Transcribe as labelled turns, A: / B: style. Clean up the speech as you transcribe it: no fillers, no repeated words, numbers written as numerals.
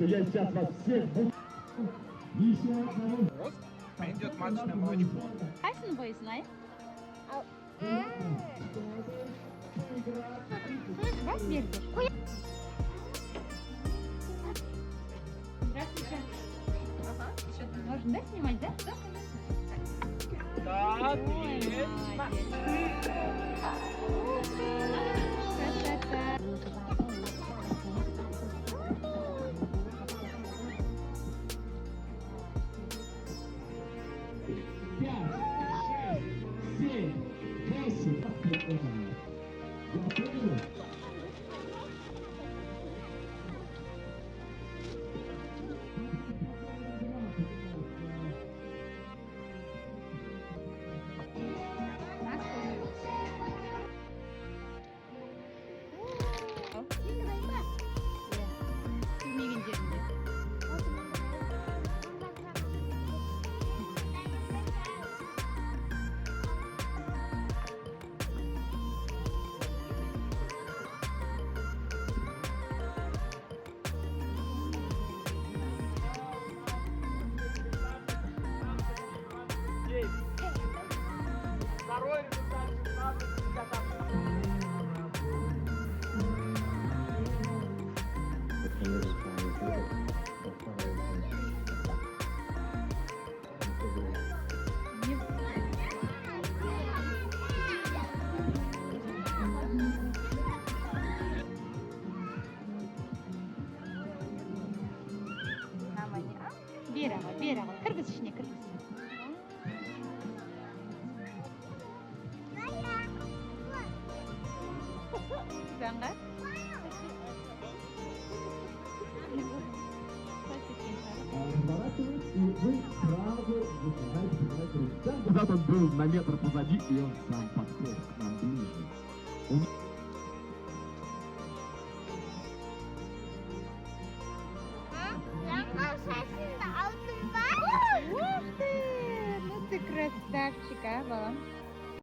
A: что я сейчас вас всех буду... Еще одного...
B: Вот, пойдет маточное молочко.
C: Қайсыны боясың, ай? Бас берді. Здравствуйте.
B: Ага, что-то.
C: Можно, да, снимать, да? Да, конечно.
B: Да,
C: Ой,
B: привет.
C: молодец. Красота.
A: Пять, шесть, семь, восемь. Готовы?
C: Bilmеген жерінде.
B: Второй результат 16-51.
C: Бер ағай, кіргіз ішіне, кіргіз. Заңға?
A: Разворачиваюсь, и вы сразу начинаете принимать руку. Назад он был на метр позади, и он сам подходит к нам ближе.
C: Ух ты! Ну ты красавчик, а, балам?